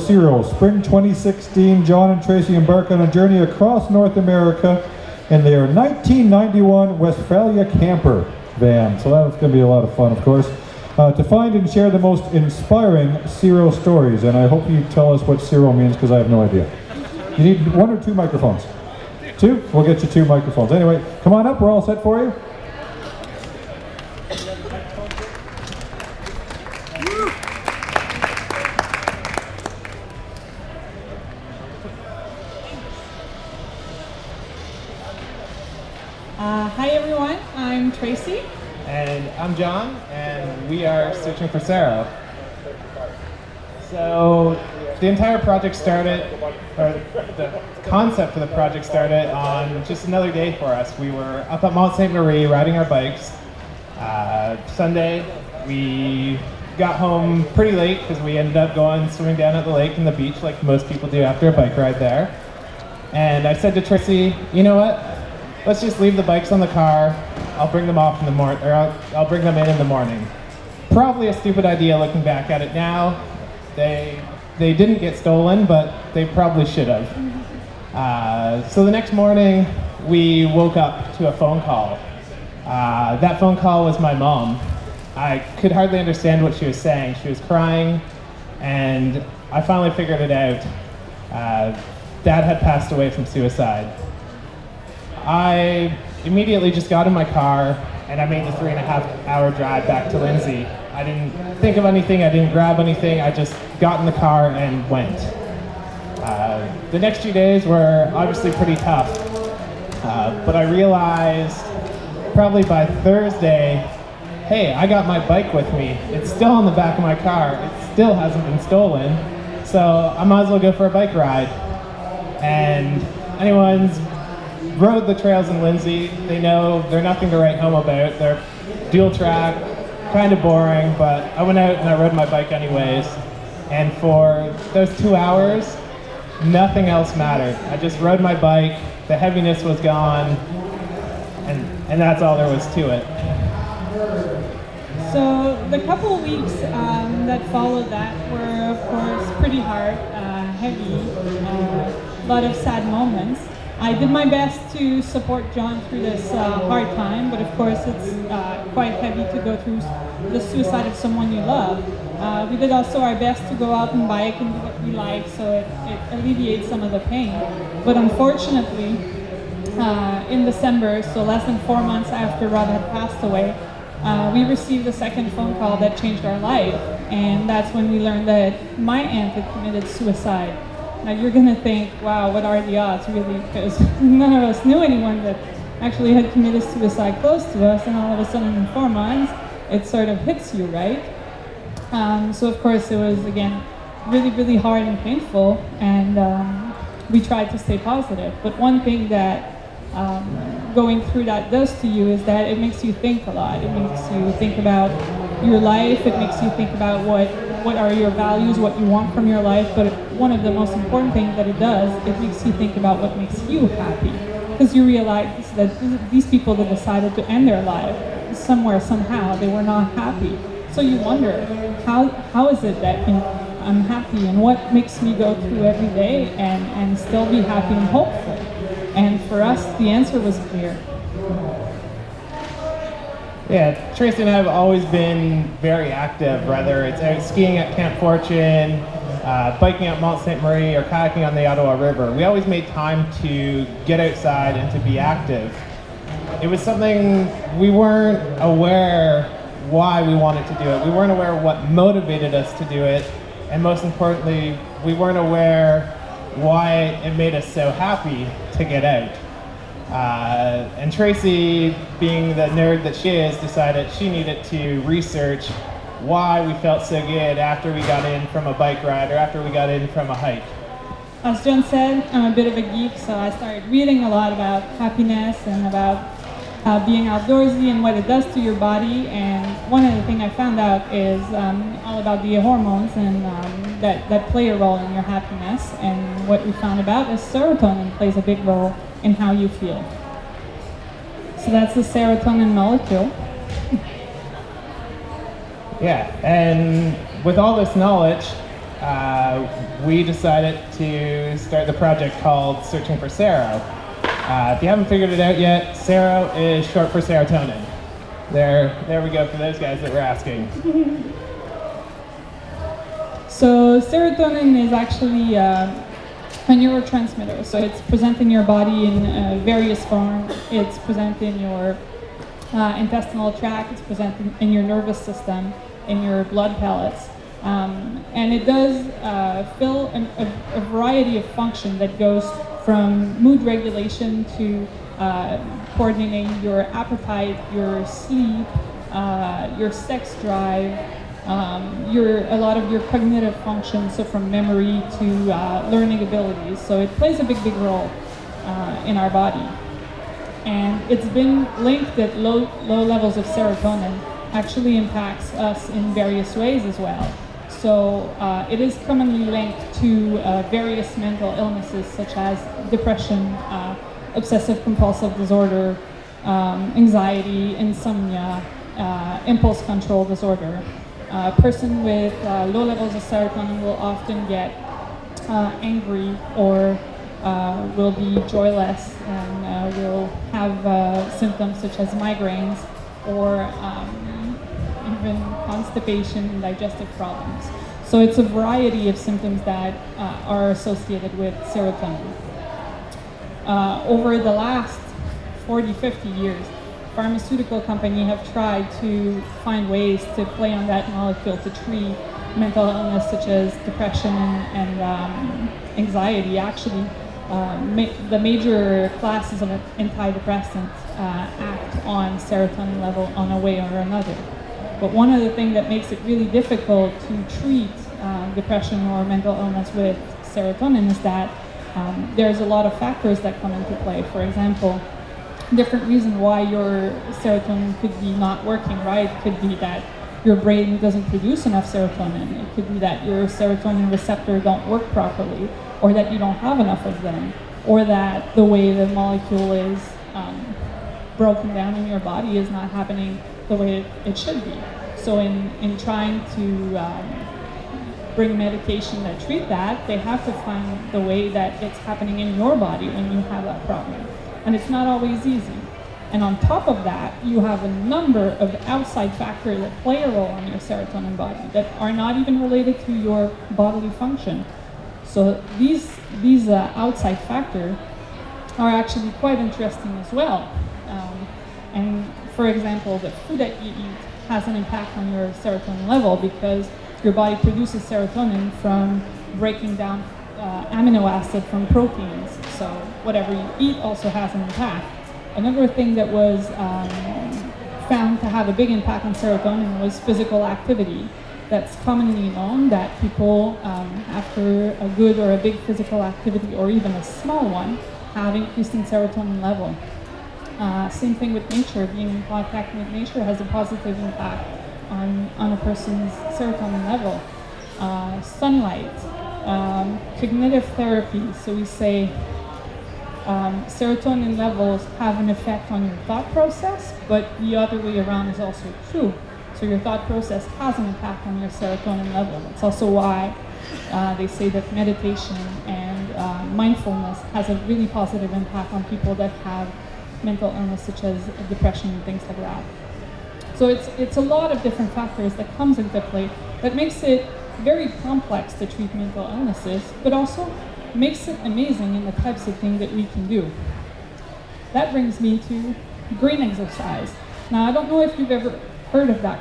Sero. Spring 2016, John and Tracy embark on a journey across North America in their 1991 Westphalia camper van. So that's going to be a lot of fun, of course, to find and share the most inspiring Sero stories. And I hope you tell us what Sero means, because I have no idea. You need 1 or 2 microphones? 2? We'll get you 2 microphones. Anyway, come on up. We're all set for you. Hi everyone, I'm Tracy. And I'm John, and we are Searching For Sero. So the entire project started, or the concept for the project started on just another day for us. We were up at Mount St. Marie riding our bikes. Sunday, we got home pretty late because we ended up going swimming down at the lake and the beach like most people do after a bike ride there. And I said to Tracy, you know what? Let's just leave the bikes on the car. I'll bring them off in the morning, or I'll bring them in the morning. Probably a stupid idea looking back at it now. They didn't get stolen, but they probably should have. So the next morning, we woke up to a phone call. That phone call was my mom. I could hardly understand what she was saying. She was crying, and I finally figured it out. Dad had passed away from suicide. I immediately just got in my car and I made the 3.5-hour drive back to Lindsay. I didn't think of anything, I didn't grab anything, I just got in the car and went. The next few days were obviously pretty tough, but I realized probably by Thursday, hey, I got my bike with me. It's still in the back of my car, it still hasn't been stolen, so I might as well go for a bike ride. And anyone's rode the trails in Lindsay, they know they're nothing to write home about. They're dual track, kind of boring, but I went out and I rode my bike anyways. And for those 2 hours, nothing else mattered. I just rode my bike, the heaviness was gone, and that's all there was to it. So the couple of weeks that followed that were, of course, pretty hard, heavy, a lot of sad moments. I did my best to support John through this hard time, but of course it's quite heavy to go through the suicide of someone you love. We did also our best to go out and bike and do what we like, so it alleviates some of the pain. But unfortunately, in December, so less than 4 months after Rod had passed away, we received a second phone call that changed our life, and that's when we learned that my aunt had committed suicide. Now you're going to think, wow, what are the odds, really? Because none of us knew anyone that actually had committed suicide close to us, and all of a sudden in 4 months, it sort of hits you, right? So of course it was, again, really, really hard and painful, and we tried to stay positive. But one thing that going through that does to you is that it makes you think a lot. It makes you think about your life, it makes you think about what are your values, what you want from your life, but one of the most important things that it does, it makes you think about what makes you happy. Because you realize that these people that decided to end their life, somewhere, somehow, they were not happy. So you wonder, how is it that I'm happy, and what makes me go through every day and still be happy and hopeful? And for us, the answer was clear. Yeah, Tracy and I have always been very active, whether it's out skiing at Camp Fortune, biking at Mount St. Marie, or kayaking on the Ottawa River. We always made time to get outside and to be active. It was something we weren't aware why we wanted to do it. We weren't aware what motivated us to do it, and most importantly, we weren't aware why it made us so happy to get out. And Tracy, being the nerd that she is, decided she needed to research why we felt so good after we got in from a bike ride or after we got in from a hike. As John said, I'm a bit of a geek, so I started reading a lot about happiness and about being outdoorsy and what it does to your body. And one of the things I found out is all about the hormones and that play a role in your happiness. And what we found about is serotonin plays a big role in how you feel. So that's the serotonin molecule. Yeah, and with all this knowledge, we decided to start the project called Searching for Sero. If you haven't figured it out yet, Sero is short for serotonin. There we go for those guys that were asking. So serotonin is actually a neurotransmitter. So it's present in your body in various forms. It's present in your intestinal tract. It's present in your nervous system, in your blood pellets. And it does fill a variety of function that goes from mood regulation to coordinating your appetite, your sleep, your sex drive, a lot of your cognitive functions, so from memory to learning abilities. So it plays a big role in our body. And it's been linked that low levels of serotonin actually impacts us in various ways as well. So it is commonly linked to various mental illnesses such as depression, obsessive compulsive disorder, anxiety, insomnia, impulse control disorder. A person with low levels of serotonin will often get angry or will be joyless and will have symptoms such as migraines or even constipation and digestive problems. So it's a variety of symptoms that are associated with serotonin. Over the last 40-50 years, pharmaceutical companies have tried to find ways to play on that molecule to treat mental illness such as depression and anxiety. Actually, the major classes of antidepressants act on serotonin level on a way or another. But one of the things that makes it really difficult to treat depression or mental illness with serotonin is that there's a lot of factors that come into play. For example, different reasons why your serotonin could be not working right. It could be that your brain doesn't produce enough serotonin. It could be that your serotonin receptor don't work properly, or that you don't have enough of them, or that the way the molecule is broken down in your body is not happening the way it should be. So in trying to bring medication that treat that, they have to find the way that it's happening in your body when you have that problem. And it's not always easy. And on top of that, you have a number of outside factors that play a role on your serotonin body that are not even related to your bodily function. So these outside factors are actually quite interesting as well. And for example, the food that you eat has an impact on your serotonin level because your body produces serotonin from breaking down amino acid from proteins. So whatever you eat also has an impact. Another thing that was found to have a big impact on serotonin was physical activity. That's commonly known that people, after a good or a big physical activity, or even a small one, have increasing serotonin level. Same thing with nature. Being in contact with nature has a positive impact on a person's serotonin level. Sunlight, cognitive therapy. So we say serotonin levels have an effect on your thought process, but the other way around is also true. So your thought process has an impact on your serotonin level. That's also why they say that meditation and mindfulness has a really positive impact on people that have mental illness such as depression and things like that. So it's a lot of different factors that comes into play that makes it very complex to treat mental illnesses, but also makes it amazing in the types of things that we can do. That brings me to green exercise. Now, I don't know if you've ever heard of that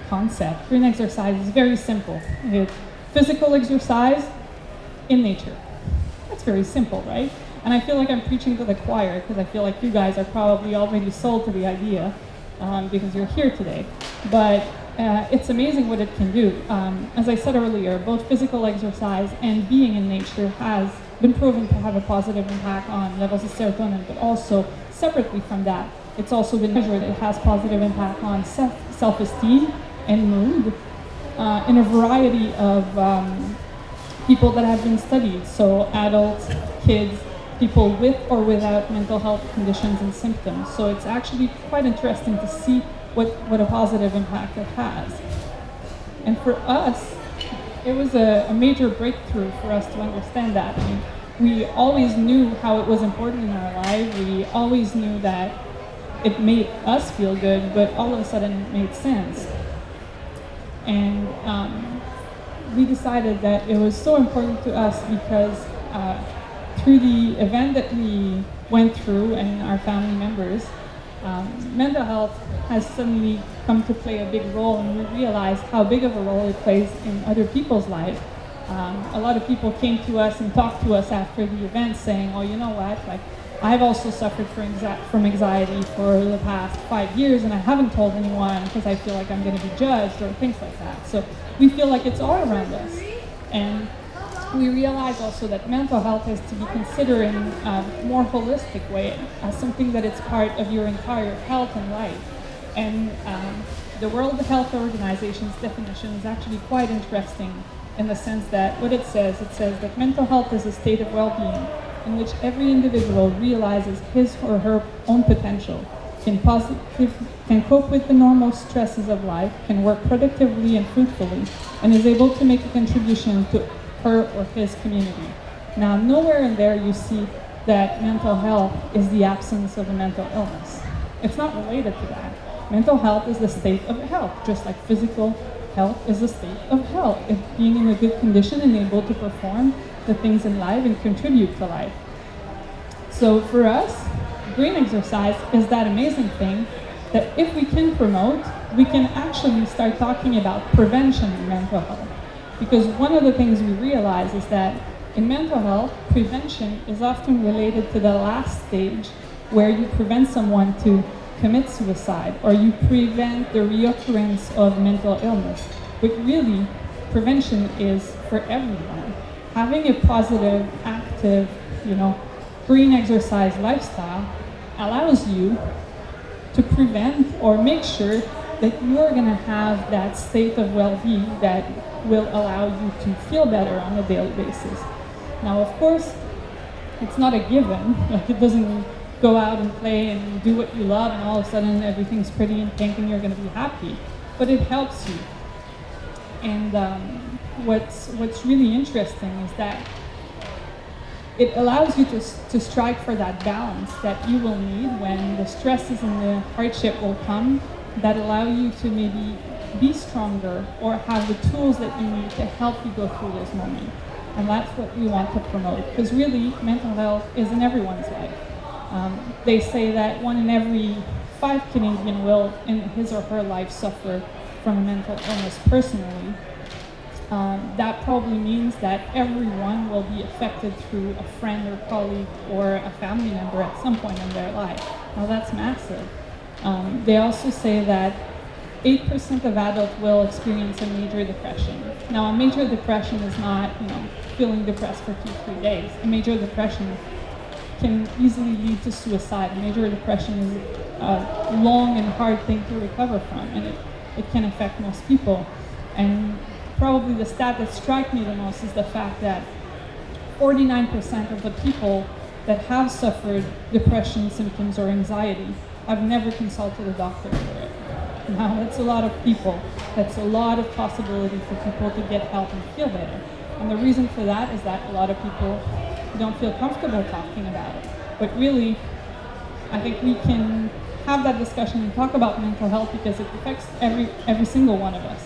concept. Green exercise is very simple. It's physical exercise in nature. That's very simple, right? And I feel like I'm preaching to the choir because I feel like you guys are probably already sold to the idea because you're here today. But it's amazing what it can do. As I said earlier, both physical exercise and being in nature has been proven to have a positive impact on levels of serotonin, but also separately from that, it's also been measured it has positive impact on self-esteem and mood in a variety of people that have been studied. So adults, kids, people with or without mental health conditions and symptoms. So it's actually quite interesting to see what a positive impact it has. And for us, it was a major breakthrough for us to understand that. I mean, we always knew how it was important in our life. We always knew that it made us feel good, but all of a sudden it made sense. And we decided that it was so important to us because through the event that we went through and our family members, mental health has suddenly come to play a big role, and we realized how big of a role it plays in other people's lives. A lot of people came to us and talked to us after the event saying, oh, you know what, like, I've also suffered from anxiety for the past 5 years, and I haven't told anyone because I feel like I'm going to be judged, or things like that. So we feel like it's all around us. And we realize also that mental health is to be considered in a more holistic way, as something that it's part of your entire health and life. And the World Health Organization's definition is actually quite interesting in the sense that what it says that mental health is a state of well-being in which every individual realizes his or her own potential, can cope with the normal stresses of life, can work productively and fruitfully, and is able to make a contribution to her or his community. Now, nowhere in there you see that mental health is the absence of a mental illness. It's not related to that. Mental health is the state of health, just like physical health is the state of health. It's being in a good condition and able to perform the things in life and contribute to life. So for us, brain exercise is that amazing thing that if we can promote, we can actually start talking about prevention in mental health. Because one of the things we realize is that in mental health, prevention is often related to the last stage where you prevent someone to commit suicide or you prevent the reoccurrence of mental illness. But really, prevention is for everyone. Having a positive, active, brain exercise lifestyle allows you to prevent or make sure that you're going to have that state of well-being that will allow you to feel better on a daily basis. Now, of course, it's not a given. Like, it doesn't go out and play and do what you love and all of a sudden everything's pretty and pink and you're going to be happy. But it helps you. And what's really interesting is that it allows you to strike for that balance that you will need when the stresses and the hardship will come, that allow you to maybe be stronger or have the tools that you need to help you go through this moment. And that's what we want to promote, because really mental health is in everyone's life. They say that 1 in every 5 Canadian will in his or her life suffer from a mental illness personally. That probably means that everyone will be affected through a friend or colleague or a family member at some point in their life. Now that's massive. They also say that 8% of adults will experience a major depression. Now, a major depression is not, feeling depressed for 2-3 days. A major depression can easily lead to suicide. A major depression is a long and hard thing to recover from, and it can affect most people. And probably the stat that struck me the most is the fact that 49% of the people that have suffered depression symptoms or anxiety have never consulted a doctor for it. Now, that's a lot of people. That's a lot of possibility for people to get help and feel better. And the reason for that is that a lot of people don't feel comfortable talking about it. But really, I think we can have that discussion and talk about mental health because it affects every single one of us.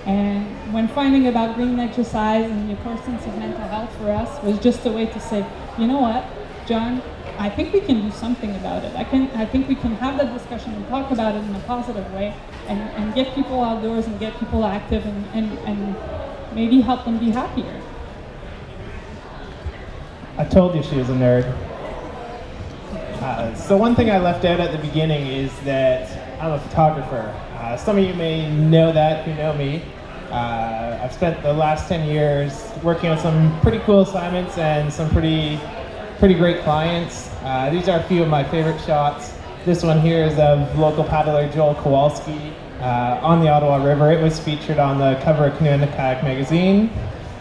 And when finding about brain exercise and the importance of mental health for us was just a way to say, you know what, John, I think we can do something about it. I think we can have that discussion and talk about it in a positive way and get people outdoors and get people active and maybe help them be happier. I told you she was a nerd. So one thing I left out at the beginning is that I'm a photographer. Some of you may know that who know me. I've spent the last 10 years working on some pretty cool assignments and some pretty great clients. These are a few of my favorite shots. This one here is of local paddler Joel Kowalski on the Ottawa River. It was featured on the cover of Canoe and Kayak magazine.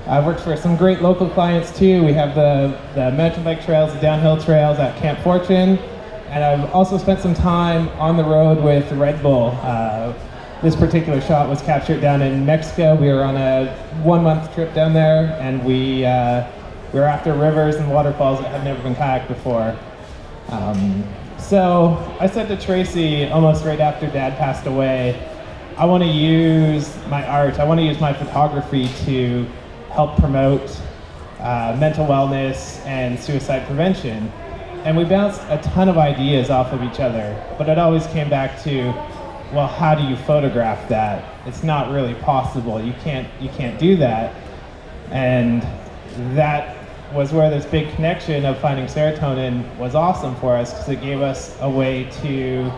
I've worked for some great local clients too. We have the mountain bike trails, the downhill trails at Camp Fortune. And I've also spent some time on the road with Red Bull. This particular shot was captured down in Mexico. We were on a 1-month trip down there, and we were after rivers and waterfalls that had never been kayaked before. So I said to Tracy almost right after Dad passed away, I want to use my art, I want to use my photography to help promote mental wellness and suicide prevention. And we bounced a ton of ideas off of each other, but it always came back to, well, how do you photograph that? It's not really possible. You can't do that. And that was where this big connection of finding serotonin was awesome for us, because it gave us a way to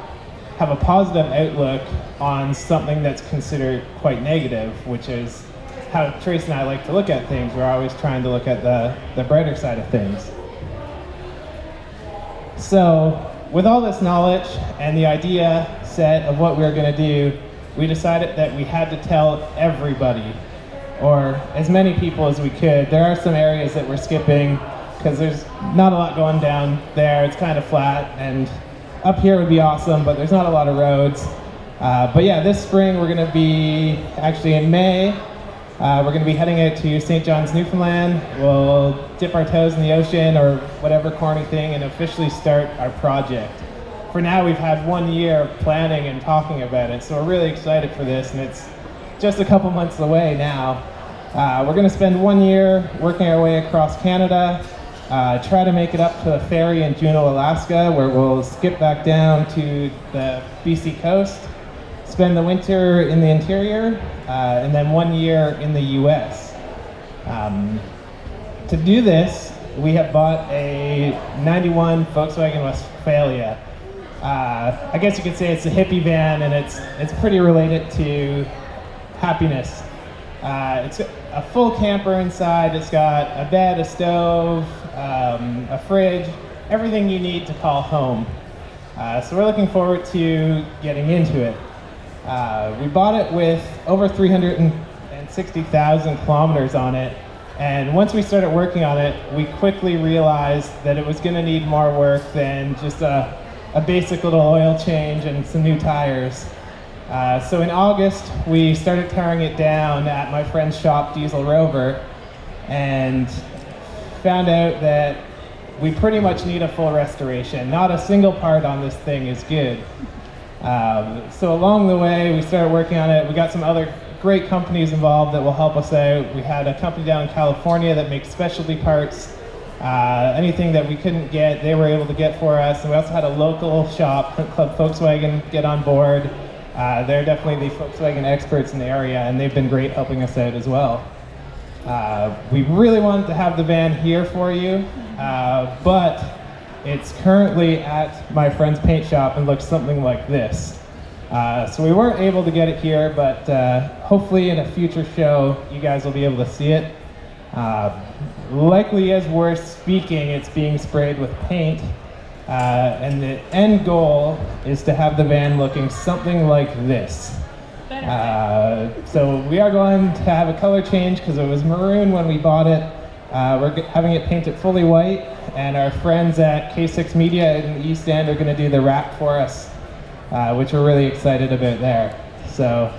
have a positive outlook on something that's considered quite negative, which is how Tracy and I like to look at things. We're always trying to look at the brighter side of things. So with all this knowledge and the idea set of what we were going to do, we decided that we had to tell everybody, or as many people as we could. There are some areas that we're skipping because there's not a lot going down there. It's kind of flat, and up here would be awesome, but there's not a lot of roads. But yeah, this spring we're going to be, actually in May, we're going to be heading out to St. John's, Newfoundland. We'll dip our toes in the ocean or whatever corny thing and officially start our project. For now, we've had 1 year of planning and talking about it, so we're really excited for this, and it's just a couple months away now. We're going to spend 1 year working our way across Canada, try to make it up to a ferry in Juneau, Alaska, where we'll skip back down to the BC coast, spend the winter in the interior, and then 1 year in the US. To do this, we have bought a 91 Volkswagen Westphalia. I guess you could say it's a hippie van, and it's pretty related to happiness. It's a full camper inside. It's got a bed, a stove, a fridge, everything you need to call home. So we're looking forward to getting into it. We bought it with over 360,000 kilometers on it, and once we started working on it, we quickly realized that it was going to need more work than just a basic little oil change and some new tires. So in August, we started tearing it down at my friend's shop, Diesel Rover, and found out that we pretty much need a full restoration. Not a single part on this thing is good. So along the way, we started working on it. We got some other great companies involved that will help us out. We had a company down in California that makes specialty parts. Anything that we couldn't get, they were able to get for us. And we also had a local shop, Club Volkswagen, get on board. They're definitely the Volkswagen experts in the area, and they've been great helping us out as well. We really wanted to have the van here for you, but it's currently at my friend's paint shop and looks something like this. So we weren't able to get it here, but hopefully in a future show, you guys will be able to see it. Likely as we're speaking, it's being sprayed with paint. And the end goal is to have the van looking something like this. So we are going to have a color change because it was maroon when we bought it. We're having it painted fully white, and our friends at K6 Media in the East End are going to do the wrap for us, which we're really excited about there. So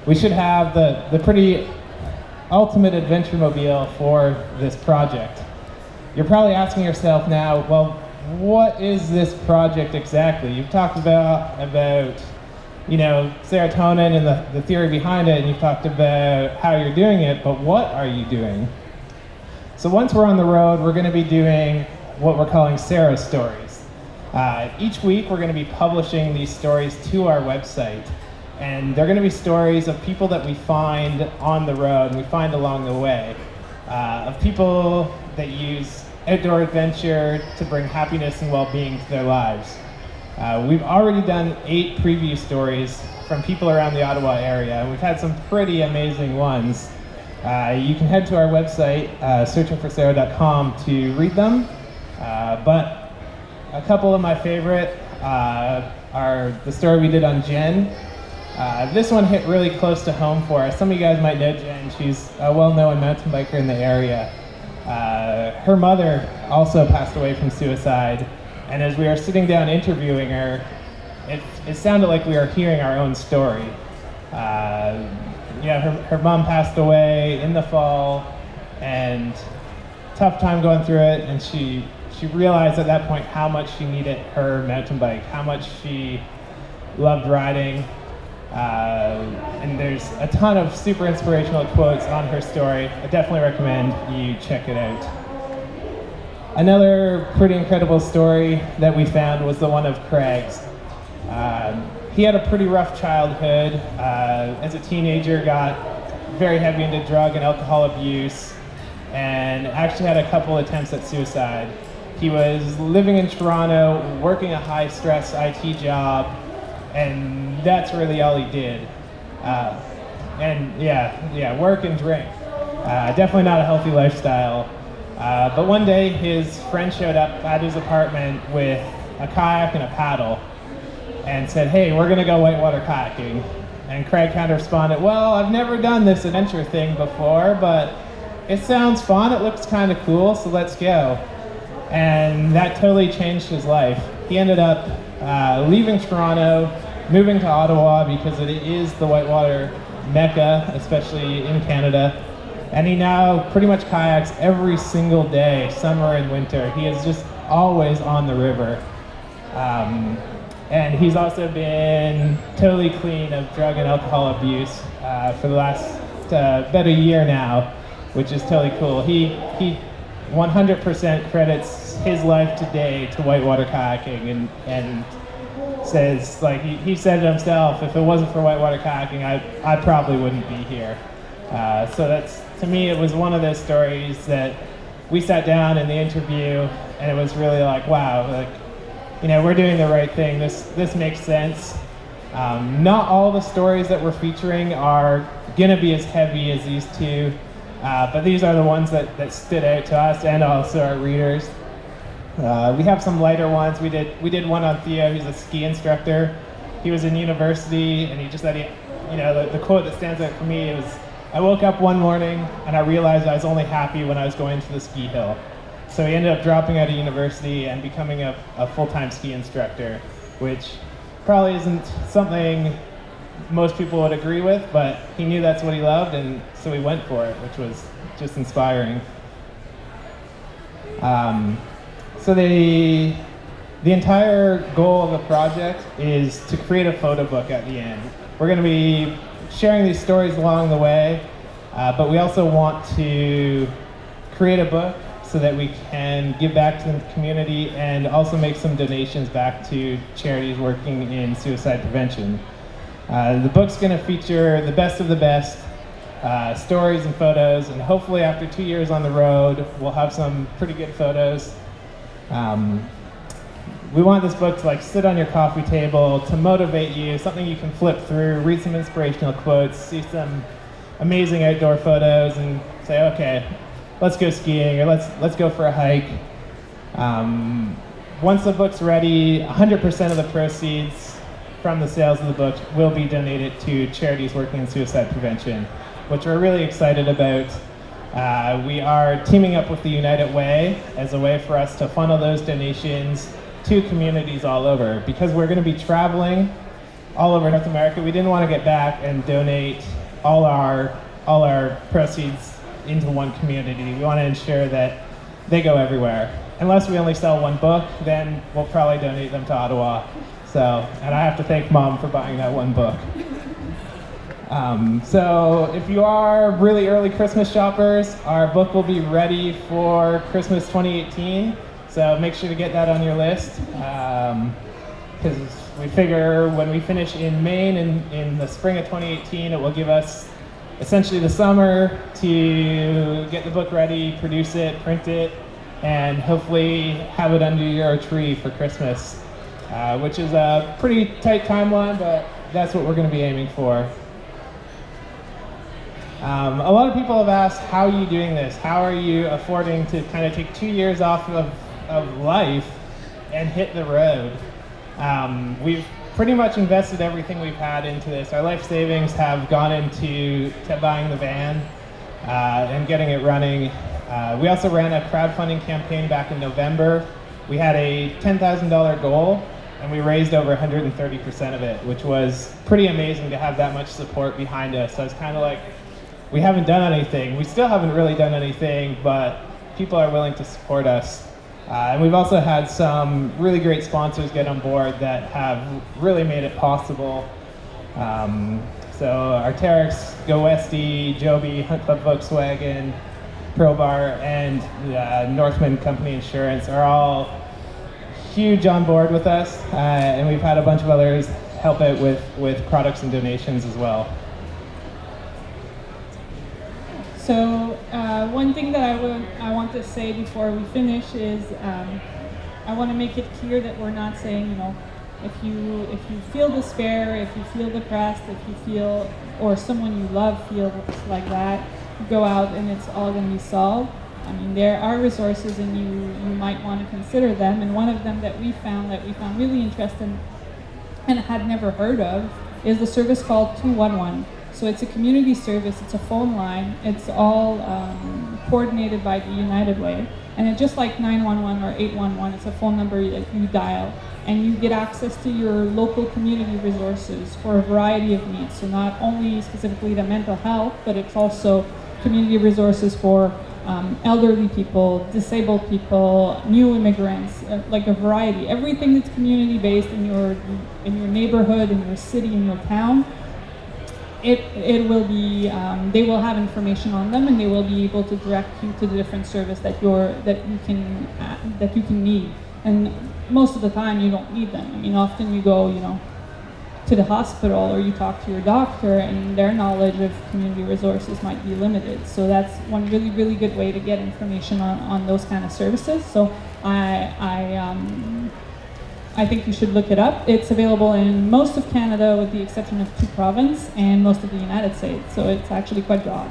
we should have the pretty ultimate adventure mobile for this project. You're probably asking yourself now, well, what is this project exactly? You've talked about you know, serotonin and the theory behind it, and you've talked about how you're doing it, but what are you doing? So once we're on the road, we're going to be doing what we're calling Sero stories. Each week we're going to be publishing these stories to our website, and they're going to be stories of people that we find on the road and we find along the way, of people that use outdoor adventure to bring happiness and well-being to their lives. We've already done 8 preview stories from people around the Ottawa area, and we've had some pretty amazing ones. You can head to our website, searchingforsero.com, to read them, but a couple of my favorite are the story we did on Jen. This one hit really close to home for us. Some of you guys might know Jen. She's a well-known mountain biker in the area. Her mother also passed away from suicide, and as we were sitting down interviewing her, it sounded like we were hearing our own story. Yeah, her mom passed away in the fall, and tough time going through it, and she realized at that point how much she needed her mountain bike, how much she loved riding. And there's a ton of super inspirational quotes on her story. I definitely recommend you check it out. Another pretty incredible story that we found was the one of Craig's. He had a pretty rough childhood. As a teenager, got very heavy into drug and alcohol abuse, and actually had a couple attempts at suicide. He was living in Toronto, working a high-stress IT job, and that's really all he did. And yeah, work and drink. Definitely not a healthy lifestyle. But one day his friend showed up at his apartment with a kayak and a paddle and said, "Hey, we're gonna go whitewater kayaking." And Craig kind of responded, "Well, I've never done this adventure thing before, but it sounds fun, it looks kind of cool, so let's go." And that totally changed his life. He ended up leaving Toronto, moving to Ottawa because it is the whitewater mecca, especially in Canada. And he now pretty much kayaks every single day, summer and winter. He is just always on the river. And he's also been totally clean of drug and alcohol abuse for the last about a year now, which is totally cool. He 100% credits his life today to whitewater kayaking, and says, like, he said it himself, if it wasn't for whitewater kayaking, I probably wouldn't be here. So that's, to me, it was one of those stories that we sat down in the interview, and it was really like, wow, like, you know, we're doing the right thing. This makes sense. Not all the stories that we're featuring are gonna be as heavy as these two, but these are the ones that stood out to us and also our readers. We have some lighter ones. We did one on Theo. He's a ski instructor. He was in university, and he just said, the quote that stands out for me is, "I woke up one morning and I realized I was only happy when I was going to the ski hill." So he ended up dropping out of university and becoming a full-time ski instructor, which probably isn't something most people would agree with, but he knew that's what he loved, and so he went for it, which was just inspiring. So the entire goal of the project is to create a photo book at the end. We're going to be sharing these stories along the way, but we also want to create a book so that we can give back to the community and also make some donations back to charities working in suicide prevention. The book's going to feature the best of the best stories and photos, and hopefully after 2 years on the road, we'll have some pretty good photos. We want this book to like sit on your coffee table, to motivate you, something you can flip through, read some inspirational quotes, see some amazing outdoor photos, and say, okay, let's go skiing, or let's go for a hike. Once the book's ready, 100% of the proceeds from the sales of the book will be donated to charities working in suicide prevention, which we're really excited about. We are teaming up with the United Way as a way for us to funnel those donations to communities all over. Because we're going to be traveling all over North America, we didn't want to get back and donate all our proceeds into one community. We want to ensure that they go everywhere. Unless we only sell one book, then we'll probably donate them to Ottawa. So, and I have to thank Mom for buying that one book. So if you are really early Christmas shoppers, our book will be ready for Christmas 2018. So make sure to get that on your list. Because we figure when we finish in Maine in the spring of 2018, it will give us essentially the summer to get the book ready, produce it, print it, and hopefully have it under your tree for Christmas, which is a pretty tight timeline, but that's what we're going to be aiming for. A lot of people have asked, how are you doing this? How are you affording to kind of take 2 years off of life and hit the road? We've pretty much invested everything we've had into this. Our life savings have gone into buying the van and getting it running. We also ran a crowdfunding campaign back in November. We had a $10,000 goal, and we raised over 130% of it, which was pretty amazing to have that much support behind us. So it's kind of like, we haven't done anything. We still haven't really done anything, but people are willing to support us. And we've also had some really great sponsors get on board that have really made it possible. So Arc'teryx, Go Westy, Joby, Hunt Club Volkswagen, Probar, and Northman Company Insurance are all huge on board with us, and we've had a bunch of others help out with products and donations as well. So one thing that I want to say before we finish is I want to make it clear that we're not saying, you know, if you feel despair, if you feel depressed, if you feel, or someone you love feels like that, go out and it's all going to be solved. I mean, there are resources and you might want to consider them, and one of them that we found really interesting and had never heard of is the service called 211. So it's a community service, it's a phone line, it's all coordinated by the United Way, and it's just like 911 or 811, it's a phone number that you dial, and you get access to your local community resources for a variety of needs. So not only specifically the mental health, but it's also community resources for elderly people, disabled people, new immigrants, like a variety. Everything that's community-based in your neighborhood, in your city, in your town, it will be, they will have information on them, and they will be able to direct you to the different service that you can need. And most of the time you don't need them. I mean, often you go, you know, to the hospital or you talk to your doctor, and their knowledge of community resources might be limited. So that's one really, really good way to get information on those kind of services. So I think you should look it up. It's available in most of Canada with the exception of 2 provinces and most of the United States. So it's actually quite broad.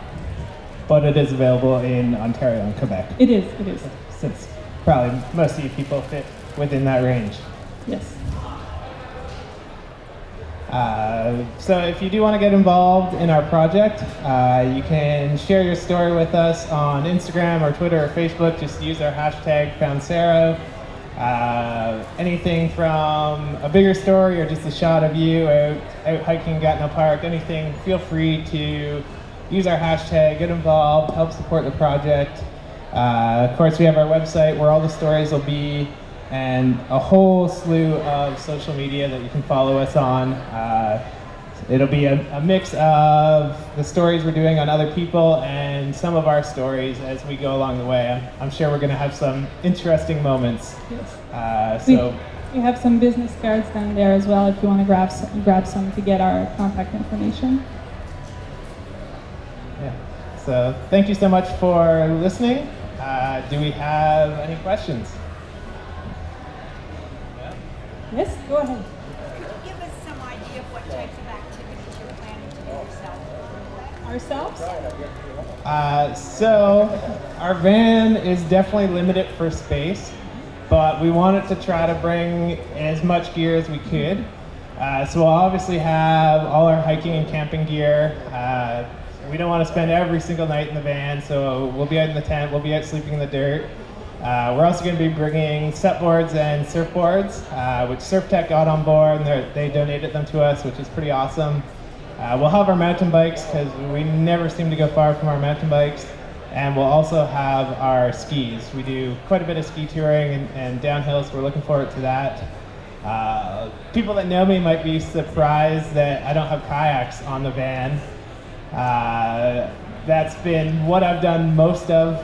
But it is available in Ontario and Quebec. It is. Since probably most of you people fit within that range. Yes. So if you do want to get involved in our project, you can share your story with us on Instagram or Twitter or Facebook. Just use our hashtag #FoundSero. Anything from a bigger story or just a shot of you out hiking in Gatineau Park, anything, feel free to use our hashtag, get involved, help support the project. Of course, we have our website where all the stories will be, and a whole slew of social media that you can follow us on. It'll be a mix of the stories we're doing on other people and some of our stories as we go along the way. I'm sure we're going to have some interesting moments. Yes. We have some business cards down there as well if you want to grab some to get our contact information. Yeah. So thank you so much for listening. Do we have any questions? Yes, go ahead. Could you give us some idea of what types of activities you're planning to do yourself? Ourselves? So our van is definitely limited for space, but we wanted to try to bring as much gear as we could. So we'll obviously have all our hiking and camping gear. We don't want to spend every single night in the van, so we'll be out in the tent, we'll be out sleeping in the dirt. We're also going to be bringing setboards and surfboards, which SurfTech got on board, and they donated them to us, which is pretty awesome. We'll have our mountain bikes, because we never seem to go far from our mountain bikes. And we'll also have our skis. We do quite a bit of ski touring and downhill, so we're looking forward to that. People that know me might be surprised that I don't have kayaks on the van. That's been what I've done most of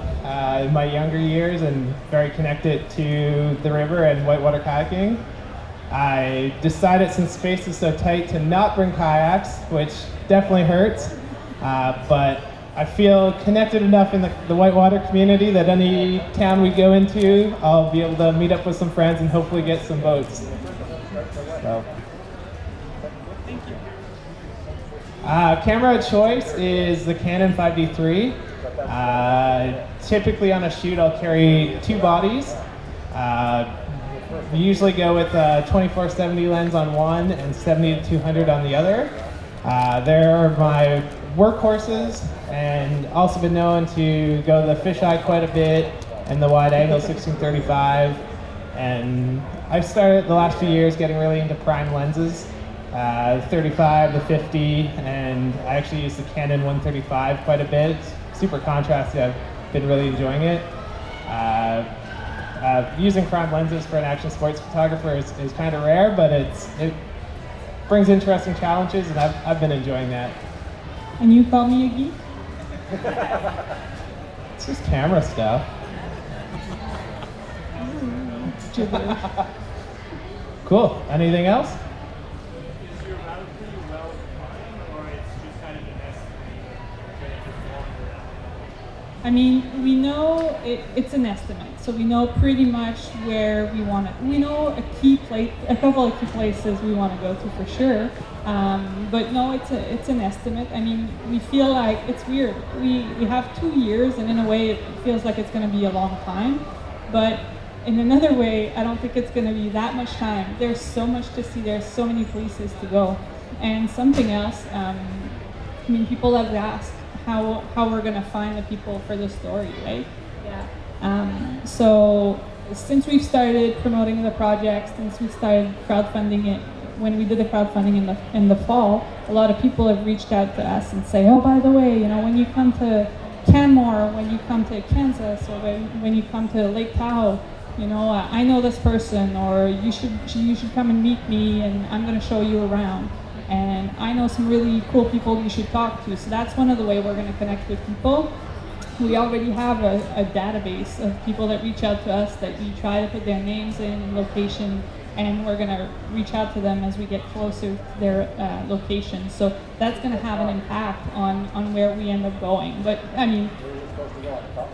in my younger years, and very connected to the river and whitewater kayaking. I decided, since space is so tight, to not bring kayaks, which definitely hurts, but I feel connected enough in the whitewater community that any town we go into, I'll be able to meet up with some friends and hopefully get some boats. So. Thank you. Camera of choice is the Canon 5D3. Typically on a shoot I'll carry 2 bodies. We usually go with a 24-70 lens on one and 70-200 on the other. They're my workhorses, and also been known to go the fisheye quite a bit and the wide angle 1635. And I've started the last few years getting really into prime lenses, 35, the 50, and I actually use the Canon 135 quite a bit. It's super contrasty. I've been really enjoying it. Using prime lenses for an action sports photographer is kind of rare, but it brings interesting challenges, and I've been enjoying that. And you call me a geek? It's just camera stuff. Gibberish. Cool. Anything else? I mean, we know it's an estimate, so we know pretty much where we want to. We know a couple of key places we want to go to for sure. But no, it's an estimate. I mean, we feel like it's weird. We have 2 years, and in a way, it feels like it's going to be a long time. But in another way, I don't think it's going to be that much time. There's so much to see. There's so many places to go. And something else. I mean, people have asked how we're going to find the people for the story, right? Yeah. So since we've started promoting the project, since we started crowdfunding it, when we did the crowdfunding in the fall, a lot of people have reached out to us and say, oh, by the way, you know, when you come to Canmore, when you come to Kansas, or when you come to Lake Tahoe, you know, I know this person, or you should come and meet me, and I'm going to show you around. And I know some really cool people you should talk to. So that's one of the ways we're going to connect with people. We already have a database of people that reach out to us that we try to put their names in and location, and we're going to reach out to them as we get closer to their location. So that's going to have an impact on where we end up going. But I mean,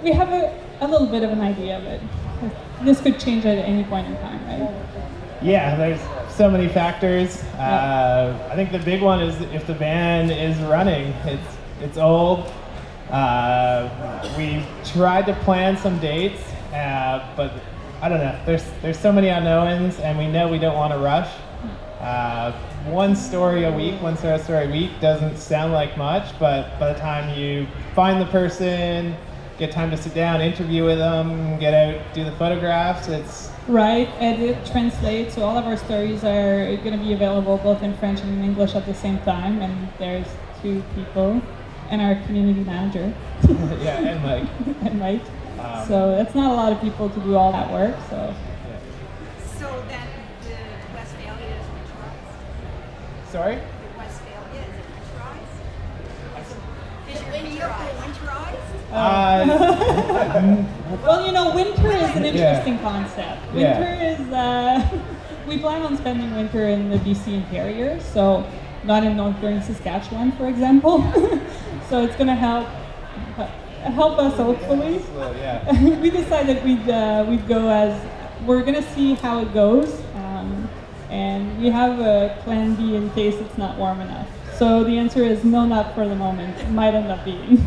we have a little bit of an idea of it. This could change at any point in time, right? Yeah, there's so many factors. I think the big one is if the van is running. It's old. We tried to plan some dates, but I don't know. There's so many unknowns, and we know we don't want to rush. One story a week, one Sero story a week doesn't sound like much, but by the time you find the person, get time to sit down, interview with them, get out, do the photographs, it's right, edit, translate. So all of our stories are going to be available both in French and in English at the same time. And there's 2 people, and our community manager. yeah, and Mike. and Mike. So that's not a lot of people to do all that work. So. Yeah. So then the Westphalia is winterized? Sorry? The Westphalia, is it winterized? Is your vehicle winterized? Well, you know, winter is an interesting concept. Winter is, we plan on spending winter in the BC Interior, so not in northern Saskatchewan, for example. So it's going to help us, hopefully. Yeah. We decided we'd go as, we're going to see how it goes, and we have a plan B in case it's not warm enough. So the answer is no, not for the moment. It might end up being.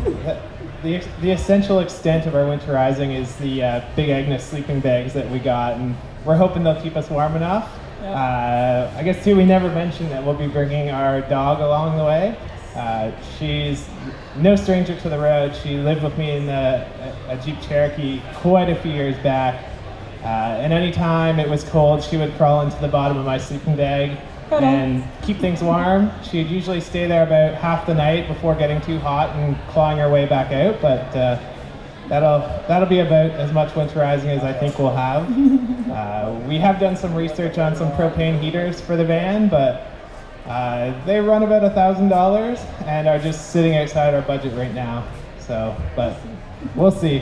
The essential extent of our winterizing is the Big Agnes sleeping bags that we got, and we're hoping they'll keep us warm enough. Yep. I guess too, we never mentioned that we'll be bringing our dog along the way. She's no stranger to the road. She lived with me in a Jeep Cherokee quite a few years back. And anytime it was cold, she would crawl into the bottom of my sleeping bag and keep things warm. She'd usually stay there about half the night before getting too hot and clawing her way back out, but that'll be about as much winterizing as I think we'll have. We have done some research on some propane heaters for the van, but they run about $1,000 and are just sitting outside our budget right now. So, but we'll see.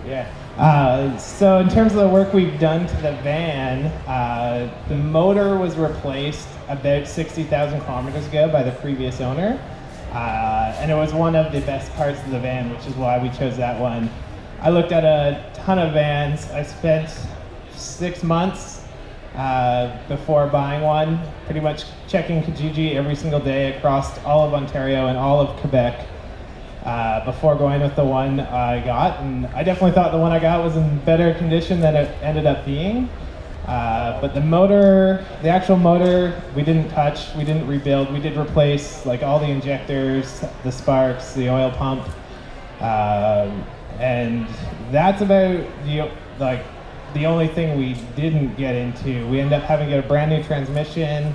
Yeah. So in terms of the work we've done to the van, the motor was replaced about 60,000 kilometers ago by the previous owner. And it was one of the best parts of the van, which is why we chose that one. I looked at a ton of vans. I spent 6 months before buying one, pretty much checking Kijiji every single day across all of Ontario and all of Quebec. Before going with the one I got, and I definitely thought the one I got was in better condition than it ended up being. But the motor, the actual motor, we didn't touch, we didn't rebuild. We did replace like all the injectors, the sparks, the oil pump, and that's about the only thing we didn't get into. We ended up having to get a brand new transmission,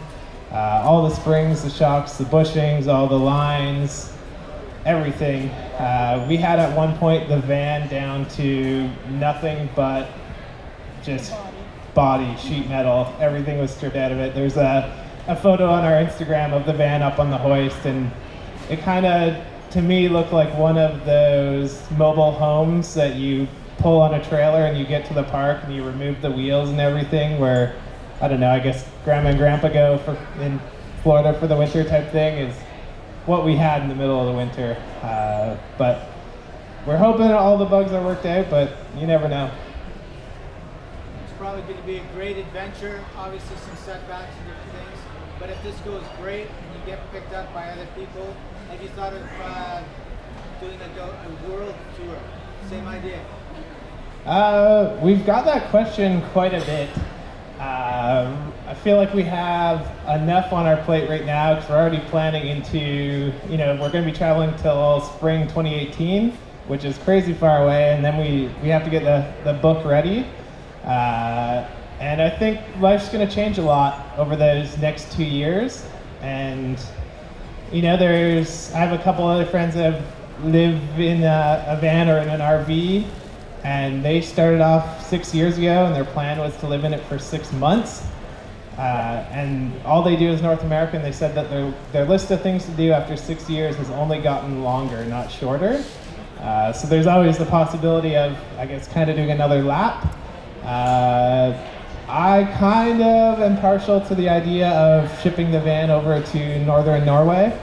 all the springs, the shocks, the bushings, all the lines, everything. We had at one point the van down to nothing but just body, sheet metal. Everything was stripped out of it. There's a photo on our Instagram of the van up on the hoist, and it kind of, to me, looked like one of those mobile homes that you pull on a trailer and you get to the park and you remove the wheels and everything, where, I don't know, I guess grandma and grandpa go in Florida for the winter type thing, is what we had in the middle of the winter. But we're hoping all the bugs are worked out, but you never know. It's probably going to be a great adventure, obviously some setbacks and different things, but if this goes great and you get picked up by other people, have you thought of doing a world tour? Same idea. We've got that question quite a bit. I feel like we have enough on our plate right now because we're already planning into, we're going to be traveling till spring 2018, which is crazy far away, and then we have to get the book ready. And I think life's going to change a lot over those next 2 years. And, I have a couple other friends that live in a van or in an RV, and they started off 6 years ago, and their plan was to live in it for 6 months. And all they do is North America, and they said that their list of things to do after 6 years has only gotten longer, not shorter. So there's always the possibility of, I guess, kind of doing another lap. I kind of am partial to the idea of shipping the van over to northern Norway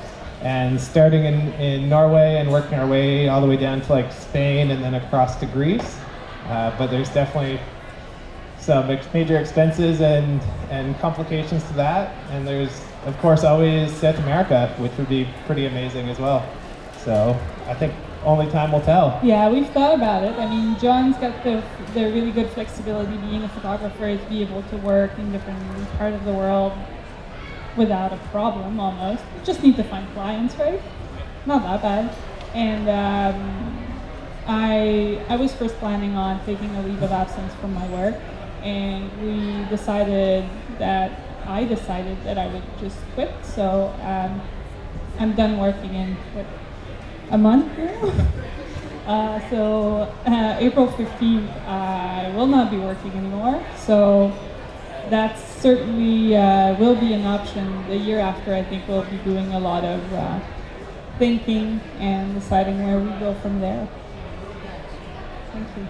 and starting in Norway and working our way all the way down to like Spain and then across to Greece. But there's definitely some major expenses and complications to that. And there's, of course, always South America, which would be pretty amazing as well. So I think only time will tell. Yeah, we've thought about it. I mean, John's got the really good flexibility being a photographer to be able to work in different parts of the world without a problem almost. Just need to find clients, right? Not that bad. And I was first planning on taking a leave of absence from my work, and I decided that I would just quit. So I'm done working in a month now. So April 15th, I will not be working anymore. So that certainly will be an option. The year after, I think we'll be doing a lot of thinking and deciding where we go from there. Thank you.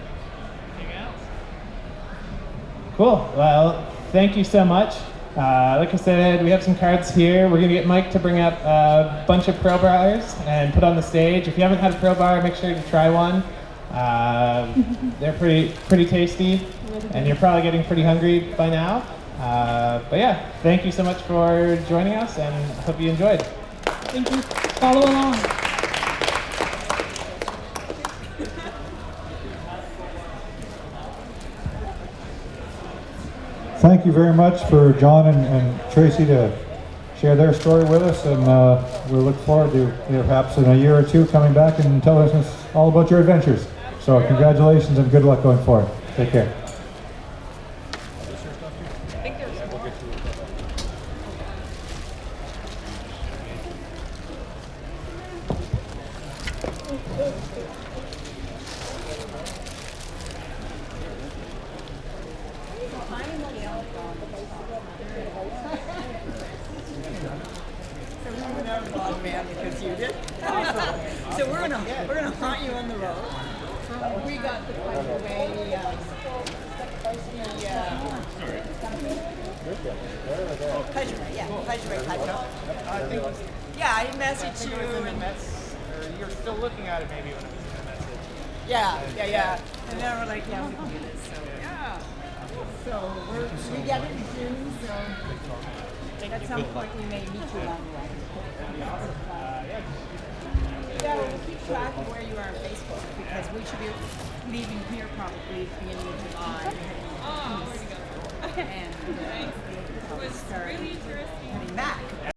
Cool. Well, thank you so much. Like I said, we have some cards here. We're going to get Mike to bring up a bunch of Pro Bars and put on the stage. If you haven't had a Pro Bar, make sure to try one. They're pretty tasty, and you're probably getting pretty hungry by now. But yeah, thank you so much for joining us, and I hope you enjoyed. Thank you. Follow along. Thank you very much for John and Tracy to share their story with us, and we look forward to perhaps in a year or two coming back and telling us all about your adventures. So congratulations and good luck going forward. Take care. Because you did. Awesome. So we're gonna haunt you on the road. We got the pleasure Yeah, I messaged you. You're still looking at it maybe when it was in the message. Yeah. And then we're like, yeah, we can do this. So yeah. So we got it in June. So at some point we may meet you along the way. Yeah, we'll keep track of where you are on Facebook because we should be leaving here probably at the beginning of July. Oh, where to go? Okay. And It was really interesting. heading back.